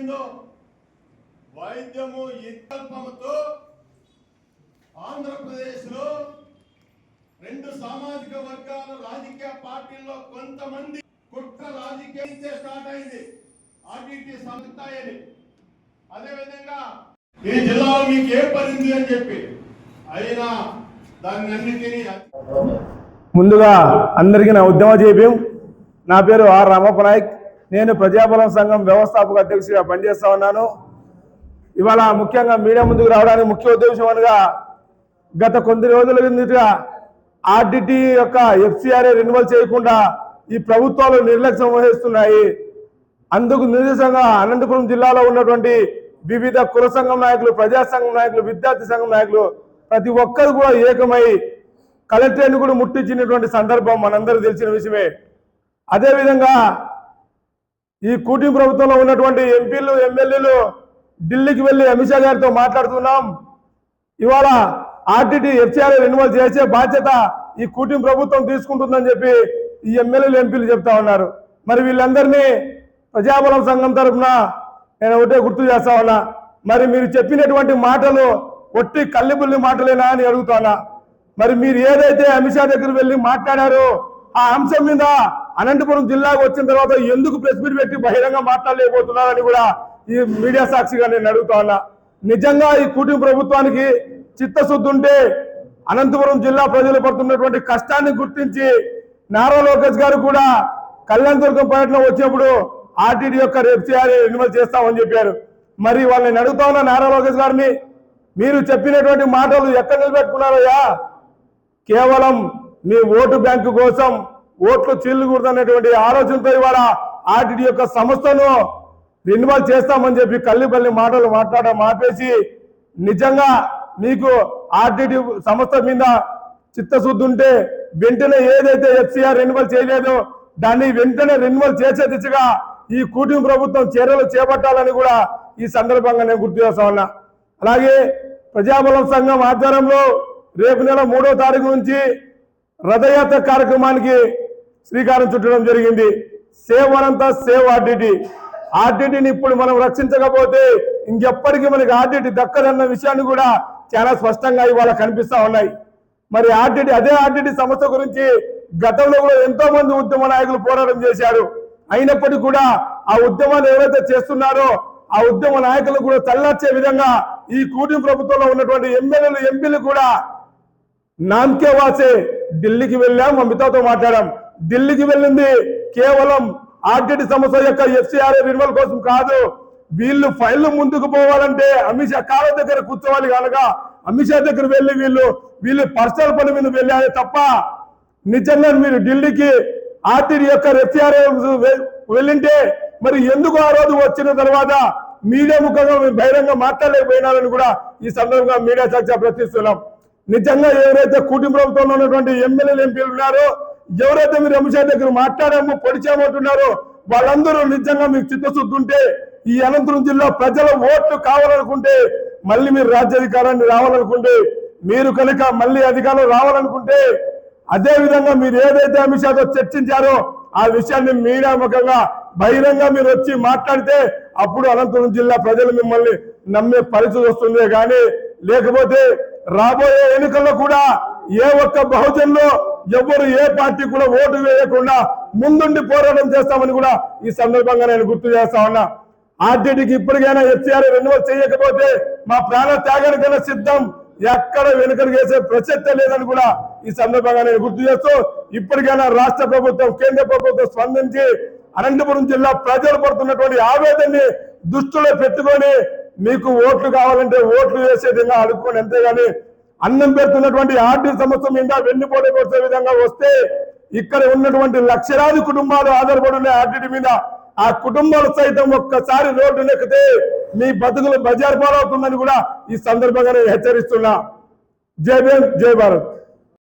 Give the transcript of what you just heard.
అర్థమైందో వైద్యము వికల్పంతో ఆంధ్రప్రదేశ్లో రెండు సామాజిక వర్గాల రాజకీయ పార్టీల్లో కొంతమంది కుట్ర రాజకీయం స్టార్ట్ అయింది. ఆర్టీటీ సంస్థాయని అదేవిధంగా ఈ జిల్లాలో మీకు ఏ పనింది అని చెప్పి అయినా దాన్ని అన్నిటినీ ముందుగా అందరికీ నా ఉద్యమ జేబీఎం. నా పేరు ఆర్ రామప్ప నాయక్. నేను ప్రజాబలం సంఘం వ్యవస్థాపక అధ్యక్షుడిగా పనిచేస్తా ఉన్నాను. ఇవాళ ముఖ్యంగా మీడియా ముందుకు రావడానికి ముఖ్య ఉద్దేశం అనగా గత కొన్ని రోజుల కిందట ఆర్టీటీ యొక్క ఎఫ్సిఆర్ఏ రెన్యువల్ చేయకుండా ఈ ప్రభుత్వాలు నిర్లక్ష్యం వహిస్తున్నాయి. అందుకు నిరసనగా అనంతపురం జిల్లాలో ఉన్నటువంటి వివిధ కుల సంఘం నాయకులు, ప్రజా సంఘం నాయకులు, విద్యార్థి సంఘం నాయకులు ప్రతి ఒక్కరు కూడా ఏకమై కలెక్టరేట్ కూడా ముట్టించినటువంటి సందర్భం మనందరికీ తెలిసిన విషయమే. అదేవిధంగా ఈ కూటమి ప్రభుత్వంలో ఉన్నటువంటి ఎంపీలు, ఎమ్మెల్యేలు ఢిల్లీకి వెళ్ళి అమిత్ షా గారితో మాట్లాడుతున్నాం. ఇవాళ ఆర్టీటీ ఎఫ్సిఆర్ఏ రెన్యువల్ చేసే బాధ్యత ఈ కూటమి ప్రభుత్వం తీసుకుంటుందని చెప్పి ఈ ఎమ్మెల్యేలు, ఎంపీలు చెప్తా ఉన్నారు. మరి వీళ్ళందరినీ ప్రజాబలం సంఘం తరఫున నేను ఒకటే గుర్తు చేస్తా ఉన్నా. మరి మీరు చెప్పినటువంటి మాటలు ఒట్టి కల్లిబుల్లి మాటలేనా అని అడుగుతానా? మరి మీరు ఏదైతే అమిత్ షా దగ్గర వెళ్ళి మాట్లాడారో ఆ అంశం మీద అనంతపురం జిల్లాకు వచ్చిన తర్వాత ఎందుకు ప్రెస్ మీట్ పెట్టి బహిరంగ మాట్లాడలేకపోతున్నారని కూడా ఈ మీడియా సాక్షిగా నేను అడుగుతా ఉన్నా. నిజంగా ఈ కూటమి ప్రభుత్వానికి చిత్తశుద్ధి ఉంటే అనంతపురం జిల్లా ప్రజలు పడుతున్నటువంటి కష్టాన్ని గుర్తించి నారా లోకేష్ గారు కూడా కళ్యాణదుర్గం పర్యటన వచ్చినప్పుడు ఆర్టీటీ యొక్క ఎఫ్సిఆర్ఏ రెన్యువల్ చేస్తామని చెప్పారు. మరి వాళ్ళని అడుగుతా ఉన్నా నారా లోకేష్ గారిని, మీరు చెప్పినటువంటి మాటలు ఎక్కడ నిలబెట్టుకున్నారయ్యా? కేవలం మీ ఓటు బ్యాంకు కోసం ఓట్లు చీల్లుకూడదనేటువంటి ఆలోచనతో ఇవాళ ఆర్టీటీ యొక్క సంస్థను రెన్యువల్ చేస్తామని చెప్పి కల్లిబల్లి మాటలు మాట్లాడడం ఆపేసి నిజంగా మీకు ఆర్టీటీ సంస్థ మీద చిత్తశుద్ధి ఉంటే వెంటనే ఏదైతే ఎఫ్సిఆర్ రెన్యువల్ చేయలేదో దాన్ని వెంటనే రెన్యువల్ చేసే దిశగా ఈ కూటమి ప్రభుత్వం చర్యలు చేపట్టాలని కూడా ఈ సందర్భంగా నేను గుర్తు చేస్తా ఉన్నా. అలాగే ప్రజాబలం సంఘం ఆధ్వర్యంలో రేపు నెల 3వ తారీఖు నుంచి రథయాత్ర కార్యక్రమానికి శ్రీకారం చుట్టడం జరిగింది. సేవ్ అనంత సేవ్ ఆర్టీటీ. ఆర్టీటీని ఇప్పుడు మనం రక్షించకపోతే ఇంకెప్పటికీ మనకి ఆర్టీటీ దక్కదన్న విషయాన్ని కూడా చాలా స్పష్టంగా ఇవాళ కనిపిస్తా ఉన్నాయి. మరి అదే ఆర్టీటీ సంస్థ గురించి గతంలో కూడా ఎంతో మంది ఉద్యమ నాయకులు పోరాటం చేశారు. అయినప్పటికీ కూడా ఆ ఉద్యమాన్ని ఎవరైతే చేస్తున్నారో ఆ ఉద్యమ నాయకులు కూడా చల్లార్చే విధంగా ఈ కూటమి ప్రభుత్వంలో ఉన్నటువంటి ఎమ్మెల్యేలు, ఎంపీలు కూడా నామకే వాసే ఢిల్లీకి వెళ్ళాం, అమితాతో మాట్లాడాం. ఢిల్లీకి వెళ్ళింది కేవలం ఆర్టీటీ సంస్థ యొక్క ఎఫ్సిఆర్ఏ రెన్యువల్ కోసం కాదు. వీళ్ళు ఫైళ్లు ముందుకు పోవాలంటే అమిత్ షా కాళ్ళ దగ్గర కూర్చోవాలి కనుక అమిత్ షా దగ్గర వెళ్ళి వీళ్ళు పర్సనల్ పని మీద వెళ్ళాలి తప్ప నిజంగా మీరు ఢిల్లీకి ఆర్టీటీ యొక్క ఎఫ్సిఆర్ఏ వెళ్ళింటే మరి ఎందుకు ఆ రోజు వచ్చిన తర్వాత మీడియా ముఖంగా బహిరంగ మాట్లాడలేకపోయినారని కూడా ఈ సందర్భంగా మీడియా సాక్షిగా ప్రశ్నిస్తున్నాం. నిజంగా ఎవరైతే కూటమి ప్రభుత్వంలో ఉన్నటువంటి ఎమ్మెల్యేలు, ఎంపీలు ఉన్నారో, ఎవరైతే మీరు అమిత్ షా దగ్గర మాట్లాడామో పొడిచామంటున్నారో వాళ్ళందరూ నిజంగా మీకు చిత్తశుద్ధి ఉంటే ఈ అనంతపురం జిల్లా ప్రజల ఓట్లు కావాలనుకుంటే, మళ్ళీ మీరు రాజ్యాధికారాన్ని రావాలనుకుంటే, మీరు కనుక మళ్ళీ అధికారం రావాలనుకుంటే అదే విధంగా మీరు ఏదైతే అమిత్ షాతో చర్చించారో ఆ విషయాన్ని మీడియా ముఖంగా బహిరంగ మీరు వచ్చి మాట్లాడితే అప్పుడు అనంతపురం జిల్లా ప్రజలు మిమ్మల్ని నమ్మే పరిస్థితి వస్తుంది. కానీ లేకపోతే రాబోయే ఎన్నికల్లో కూడా ఏ ఒక్క బహుజన్లో ఎవరు ఏ పార్టీ కూడా ఓటు వేయకుండా ముందుండి పోరాటం చేస్తామని కూడా ఈ సందర్భంగా నేను గుర్తు చేస్తా ఉన్నా. ఆర్టీటీకి ఇప్పటికైనా ఎఫ్సిఆర్ రెన్యువల్ చేయకపోతే మా ప్రాణ త్యాగానికైనా సిద్ధం, ఎక్కడ వెనుకలు వేసే ప్రసక్తే లేదని కూడా ఈ సందర్భంగా నేను గుర్తు చేస్తూ ఇప్పటికైనా రాష్ట్ర ప్రభుత్వం, కేంద్ర ప్రభుత్వం స్పందించి అనంతపురం జిల్లా ప్రజలు పడుతున్నటువంటి ఆవేదనని దృష్టిలో పెట్టుకొని మీకు ఓట్లు కావాలంటే ఓట్లు వేసే విధంగా అడుక్కోండి. అంతేగాని అన్నం పెడుతున్నటువంటి ఆర్టీటీ సంస్థ మీద వెన్నుపోటు కొట్టే విధంగా వస్తే ఇక్కడ ఉన్నటువంటి లక్షలాది కుటుంబాలు ఆధారపడి ఉన్నాయి ఆర్టీటీ మీద. ఆ కుటుంబాలు సైతం ఒక్కసారి రోడ్డు నెక్కితే మీ బతుకులు బజారు పాలవుతుందని కూడా ఈ సందర్భంగా నేను హెచ్చరిస్తున్నా. జై భీమ్, జై భారత్.